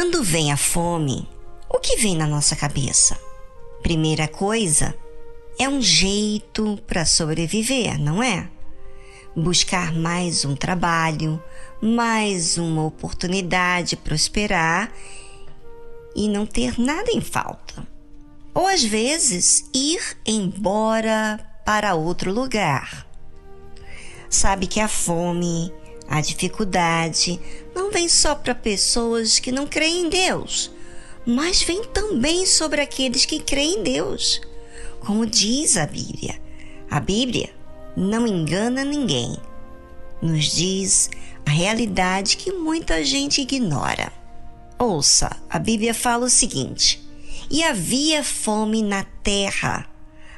Quando vem a fome, o que vem na nossa cabeça? Primeira coisa, é um jeito para sobreviver, não é? Buscar mais um trabalho, mais uma oportunidade de prosperar e não ter nada em falta. Ou às vezes, ir embora para outro lugar. Sabe que a fome, a dificuldade, não vem só para pessoas que não creem em Deus, mas vem também sobre aqueles que creem em Deus. Como diz a Bíblia não engana ninguém. Nos diz a realidade que muita gente ignora. Ouça, a Bíblia fala o seguinte: e havia fome na terra,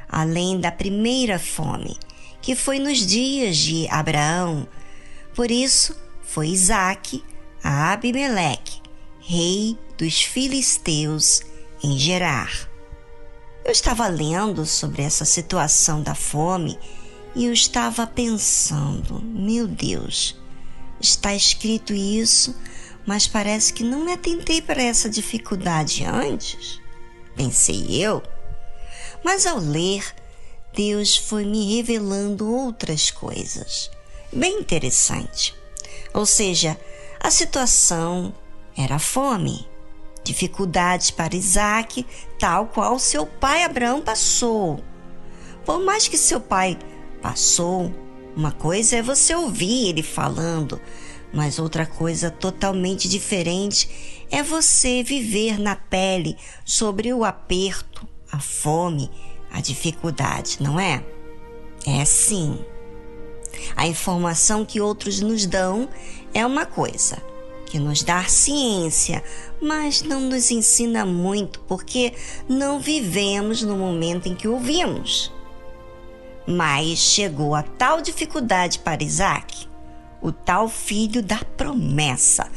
além da primeira fome, que foi nos dias de Abraão. Por isso foi Isaque a Abimeleque, rei dos filisteus, em Gerar. Eu estava lendo sobre essa situação da fome e eu estava pensando, meu Deus, está escrito isso, mas parece que não me atentei para essa dificuldade antes, pensei eu. Mas ao ler, Deus foi me revelando outras coisas, bem interessante. Ou seja, a situação era fome, dificuldades para Isaque, tal qual seu pai Abraão passou. Por mais que seu pai passou, uma coisa é você ouvir ele falando, mas outra coisa totalmente diferente é você viver na pele sobre o aperto, a fome, a dificuldade, não é? É sim. A informação que outros nos dão é uma coisa, que nos dá ciência, mas não nos ensina muito porque não vivemos no momento em que ouvimos. Mas chegou a tal dificuldade para Isaque, o tal filho da promessa,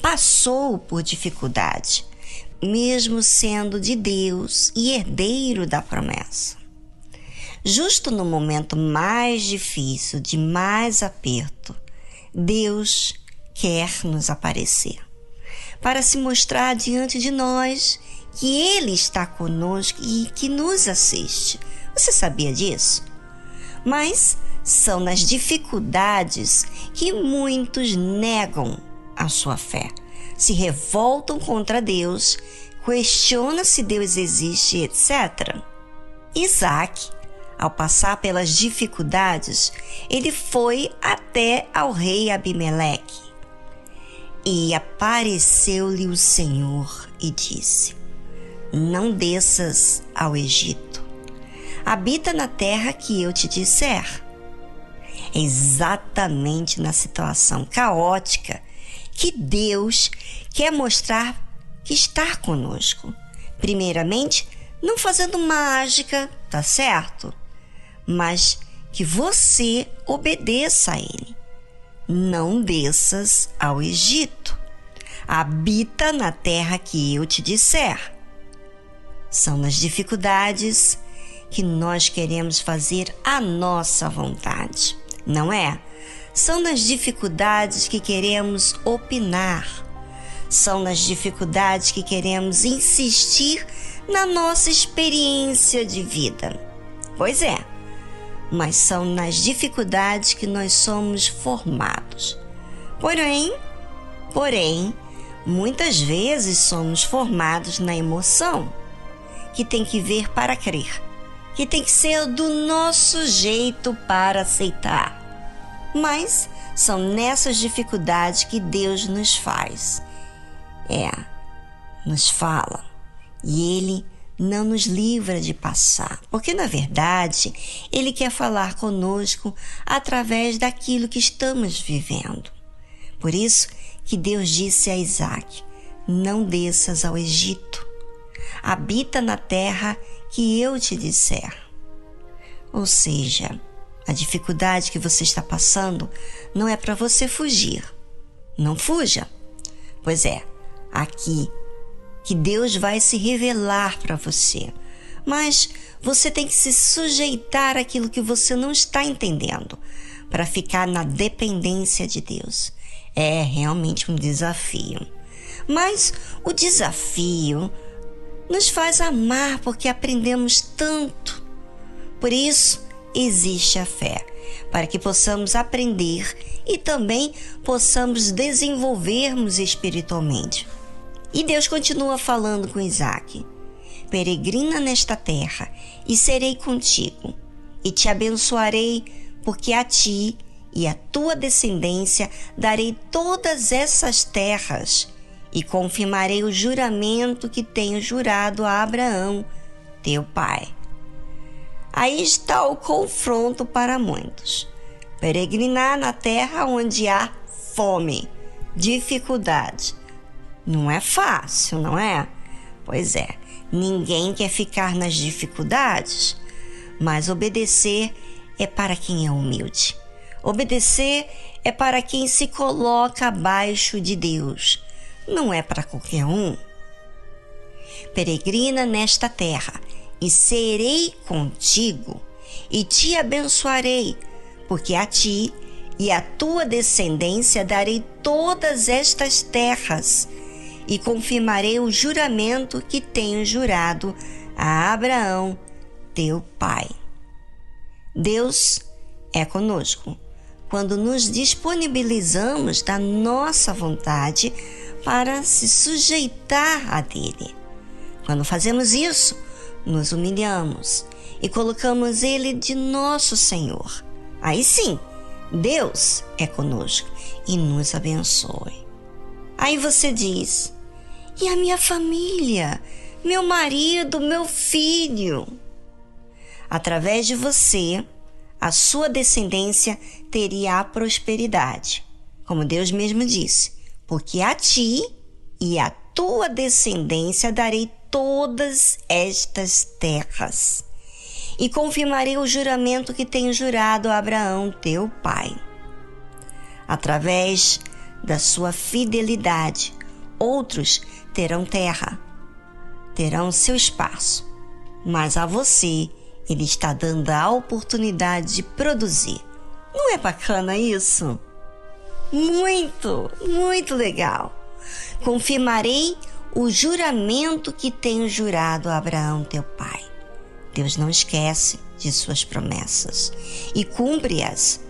passou por dificuldade, mesmo sendo de Deus e herdeiro da promessa. Justo no momento mais difícil, de mais aperto, Deus quer nos aparecer, para se mostrar diante de nós que Ele está conosco e que nos assiste. Você sabia disso? Mas são nas dificuldades que muitos negam a sua fé, se revoltam contra Deus, questionam se Deus existe, etc. Isaque, ao passar pelas dificuldades, ele foi até ao rei Abimeleque. E apareceu-lhe o Senhor e disse: não desças ao Egito. Habita na terra que eu te disser. Exatamente na situação caótica que Deus quer mostrar que está conosco. Primeiramente, não fazendo mágica, tá certo? Mas que você obedeça a Ele. Não desças ao Egito. Habita na terra que eu te disser. São nas dificuldades que nós queremos fazer a nossa vontade, não é? São nas dificuldades que queremos opinar. São nas dificuldades que queremos insistir na nossa experiência de vida. Pois é, mas são nas dificuldades que nós somos formados. Porém, muitas vezes somos formados na emoção, que tem que ver para crer, que tem que ser do nosso jeito para aceitar. Mas são nessas dificuldades que Deus nos faz. Nos fala. E Ele não nos livra de passar, porque na verdade Ele quer falar conosco através daquilo que estamos vivendo. Por isso que Deus disse a Isaque: não desças ao Egito, habita na terra que eu te disser. Ou seja, a dificuldade que você está passando não é para você fugir. Não fuja. Pois é, aqui que Deus vai se revelar para você. Mas você tem que se sujeitar àquilo que você não está entendendo, para ficar na dependência de Deus. É realmente um desafio. Mas o desafio nos faz amar porque aprendemos tanto. Por isso existe a fé, para que possamos aprender e também possamos desenvolvermos espiritualmente. E Deus continua falando com Isaac: peregrina nesta terra e serei contigo, e te abençoarei, porque a ti e à tua descendência darei todas essas terras, e confirmarei o juramento que tenho jurado a Abraão, teu pai. Aí está o confronto para muitos. Peregrinar na terra onde há fome, dificuldade. Não é fácil, não é? Pois é, ninguém quer ficar nas dificuldades, mas obedecer é para quem é humilde. Obedecer é para quem se coloca abaixo de Deus. Não é para qualquer um. Peregrina nesta terra e serei contigo e te abençoarei, porque a ti e à tua descendência darei todas estas terras e confirmarei o juramento que tenho jurado a Abraão, teu pai. Deus é conosco quando nos disponibilizamos da nossa vontade para se sujeitar a dele. Quando fazemos isso, nos humilhamos e colocamos ele de nosso Senhor. Aí sim, Deus é conosco e nos abençoe. Aí você diz: e a minha família, meu marido, meu filho? Através de você, a sua descendência teria a prosperidade. Como Deus mesmo disse: porque a ti e à tua descendência darei todas estas terras e confirmarei o juramento que tenho jurado a Abraão, teu pai. Através da sua fidelidade, outros terão terra, terão seu espaço, mas a você ele está dando a oportunidade de produzir. Não é bacana isso? Muito, muito legal. Confirmarei o juramento que tenho jurado a Abraão, teu pai. Deus não esquece de suas promessas e cumpre-as.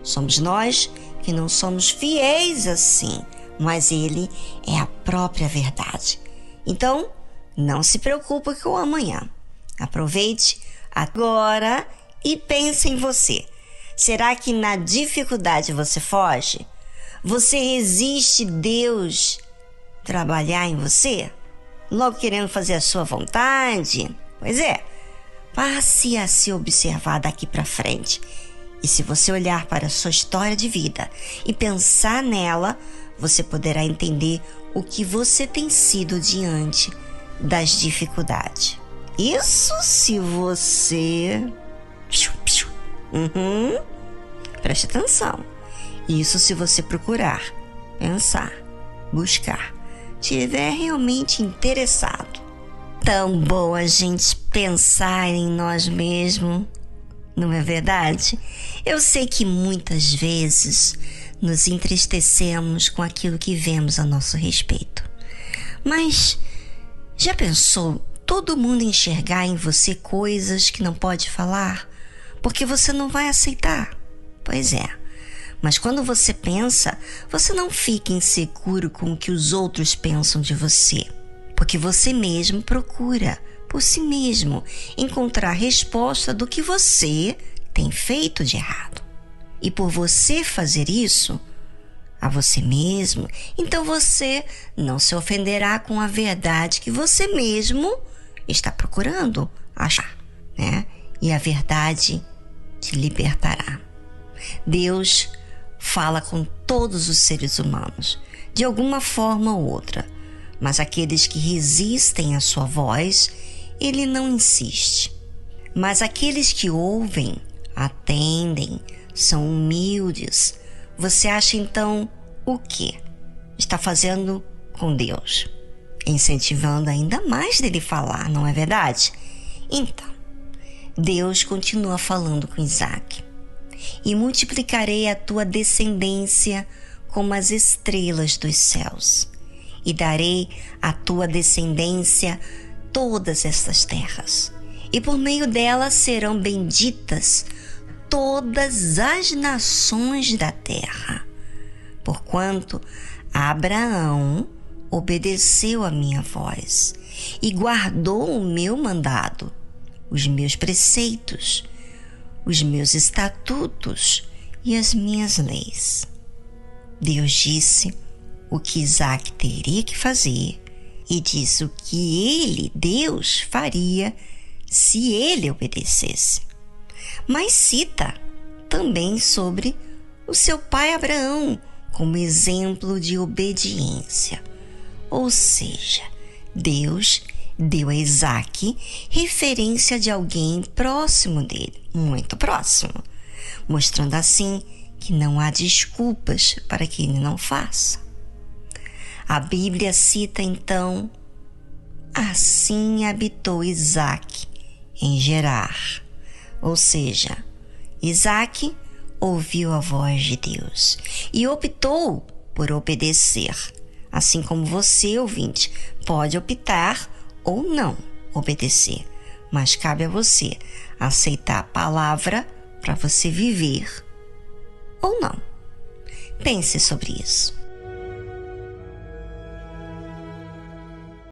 Somos nós que não somos fiéis assim, mas ele é a própria verdade. Então, não se preocupe com o amanhã. Aproveite agora e pense em você. Será que na dificuldade você foge? Você resiste Deus trabalhar em você? Logo querendo fazer a sua vontade? Pois é, passe a se observar daqui para frente. E se você olhar para a sua história de vida e pensar nela, você poderá entender o que você tem sido diante das dificuldades. Isso se você... Preste atenção. Isso se você procurar, pensar, buscar, estiver realmente interessado. Tão bom a gente pensar em nós mesmos, não é verdade? Eu sei que muitas vezes nos entristecemos com aquilo que vemos a nosso respeito. Mas já pensou todo mundo enxergar em você coisas que não pode falar? Porque você não vai aceitar. Pois é. Mas quando você pensa, você não fica inseguro com o que os outros pensam de você. Porque você mesmo procura, por si mesmo, encontrar resposta do que você tem feito de errado. E por você fazer isso a você mesmo, então você não se ofenderá com a verdade que você mesmo está procurando achar, né? E a verdade te libertará. Deus fala com todos os seres humanos, de alguma forma ou outra, mas aqueles que resistem à sua voz, ele não insiste. Mas aqueles que ouvem, atendem, são humildes, você acha então o quê? Está fazendo com Deus, incentivando ainda mais dele falar, não é verdade? Então, Deus continua falando com Isaac: e multiplicarei a tua descendência como as estrelas dos céus, e darei à tua descendência todas estas terras, e por meio delas serão benditas todas as nações da terra, porquanto Abraão obedeceu a minha voz e guardou o meu mandado, os meus preceitos, os meus estatutos e as minhas leis. Deus disse o que Isaque teria que fazer e disse o que ele, Deus, faria se ele obedecesse. Mas cita também sobre o seu pai Abraão como exemplo de obediência. Ou seja, Deus deu a Isaque referência de alguém próximo dele, muito próximo, mostrando assim que não há desculpas para que ele não faça. A Bíblia cita então: assim habitou Isaque em Gerar. Ou seja, Isaque ouviu a voz de Deus e optou por obedecer, assim como você, ouvinte, pode optar ou não obedecer, mas cabe a você aceitar a palavra para você viver ou não. Pense sobre isso.